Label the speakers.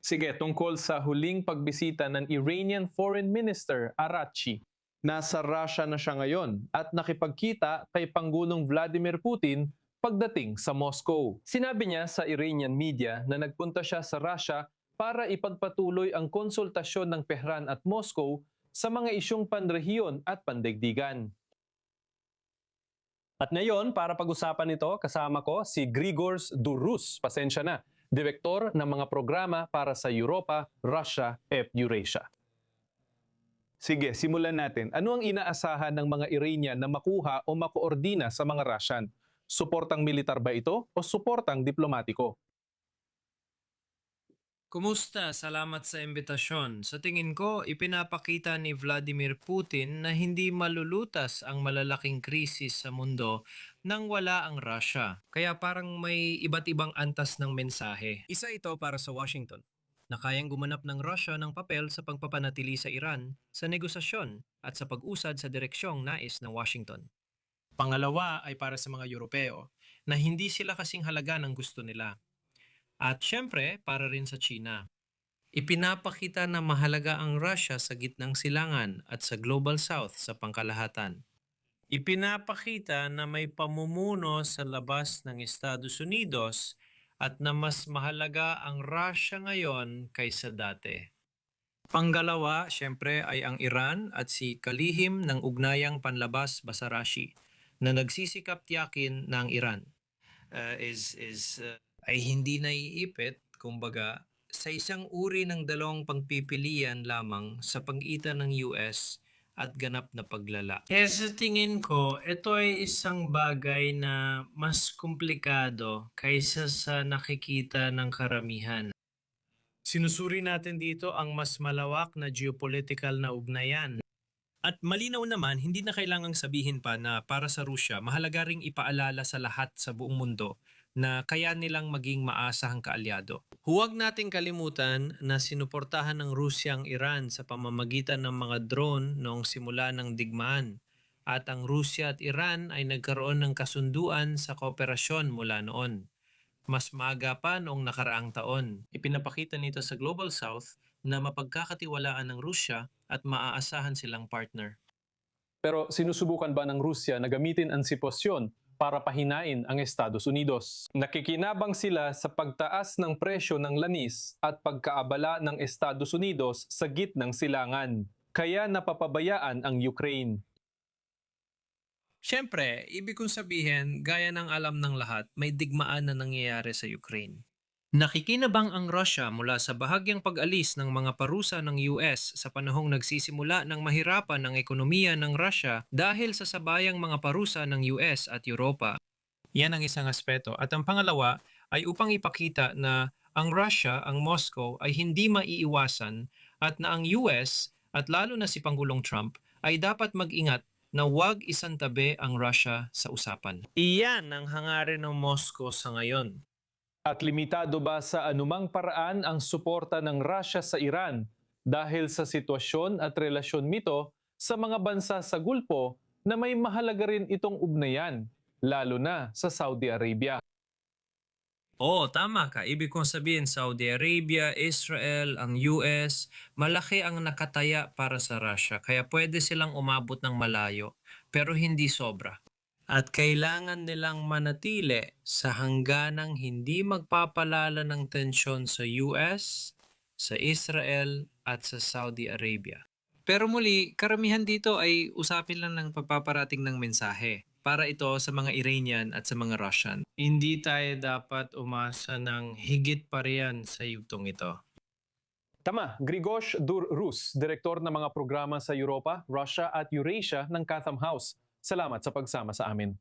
Speaker 1: Sige, tungkol sa huling pagbisita ng Iranian Foreign Minister Araghchi. Nasa Russia na siya ngayon at nakipagkita kay Pangulong Vladimir Putin pagdating sa Moscow. Sinabi niya sa Iranian media na nagpunta siya sa Russia para ipagpatuloy ang konsultasyon ng Tehran at Moscow sa mga isyong panrehiyon at pandaigdigan. At ngayon, para pag-usapan ito, kasama ko si Grigor Durrus, pasensya na, Direktor ng mga programa para sa Europa, Russia at Eurasia. Sige, simulan natin. Ano ang inaasahan ng mga Iranian na makuha o makoordina sa mga Russian? Suportang militar ba ito o suportang diplomatiko?
Speaker 2: Kumusta? Salamat sa imbitasyon. Sa tingin ko, ipinapakita ni Vladimir Putin na hindi malulutas ang malalaking krisis sa mundo nang wala ang Russia. Kaya parang may iba't ibang antas ng mensahe. Isa ito para sa Washington, na kayang gumanap ng Russia ng papel sa pagpapanatili sa Iran sa negosasyon at sa pag-usad sa direksyong nais ng Washington. Pangalawa ay para sa mga Europeo, na hindi sila kasing halaga ng gusto nila. At syempre, para rin sa China. Ipinapakita na mahalaga ang Russia sa gitnang silangan at sa Global South sa pangkalahatan. Ipinapakita na may pamumuno sa labas ng Estados Unidos at na mas mahalaga ang Russia ngayon kaysa dati. Pangalawa, syempre, ay ang Iran at si kalihim ng ugnayang panlabas Basarashi na nagsisikap tiyakin na ang Iran ay hindi naiipit, kumbaga, sa isang uri ng dalawang pagpipilian lamang sa pagitan ng US at ganap na paglala. Kaya sa tingin ko, ito ay isang bagay na mas komplikado kaysa sa nakikita ng karamihan. Sinusuri natin dito ang mas malawak na geopolitical na ugnayan. At malinaw naman, hindi na kailangang sabihin pa na para sa Rusya, mahalaga ring ipaalala sa lahat sa buong mundo na kaya nilang maging maasahang kaalyado. Huwag nating kalimutan na sinuportahan ng Rusya ang Iran sa pamamagitan ng mga drone noong simula ng digmaan. At ang Rusya at Iran ay nagkaroon ng kasunduan sa kooperasyon mula noon. Mas maaga pa noong nakaraang taon. Ipinapakita nito sa Global South na mapagkakatiwalaan ng Rusya at maaasahan silang partner.
Speaker 1: Pero sinusubukan ba ng Rusya na gamitin ang sitwasyon para pahinain ang Estados Unidos? Nakikinabang sila sa pagtaas ng presyo ng langis at pagkaabala ng Estados Unidos sa gitnang silangan. Kaya napapabayaan ang Ukraine.
Speaker 2: Siyempre, ibig kong sabihin, gaya ng alam ng lahat, may digmaan na nangyayari sa Ukraine. Nakikinabang ang Russia mula sa bahagyang pag-alis ng mga parusa ng US sa panahong nagsisimula ng mahirapan ang ekonomiya ng Russia dahil sa sabayang mga parusa ng US at Europa. Yan ang isang aspeto. At ang pangalawa ay upang ipakita na ang Russia, ang Moscow ay hindi maiiwasan at na ang US at lalo na si Pangulong Trump ay dapat mag-ingat na huwag isantabi ang Russia sa usapan. Iyan ang hangarin ng Moscow sa ngayon.
Speaker 1: At limitado ba sa anumang paraan ang suporta ng Russia sa Iran dahil sa sitwasyon at relasyon nito sa mga bansa sa Gulpo na may mahalaga rin itong ugnayan, lalo na sa Saudi Arabia?
Speaker 2: Oo, tama ka. Ibig kong sabihin, Saudi Arabia, Israel, ang US, malaki ang nakataya para sa Russia. Kaya pwede silang umabot ng malayo, pero hindi sobra. At kailangan nilang manatili sa hangganang hindi magpapalala ng tensyon sa US, sa Israel at sa Saudi Arabia. Pero muli, karamihan dito ay usapin lang ng pagpaparating ng mensahe para ito sa mga Iranian at sa mga Russian. Hindi tayo dapat umasa ng higit pa riyan sa yugtong ito.
Speaker 1: Tama, Grigor Durrus, Direktor ng mga programa sa Europa, Russia at Eurasia ng Chatham House. Salamat sa pagsama sa amin.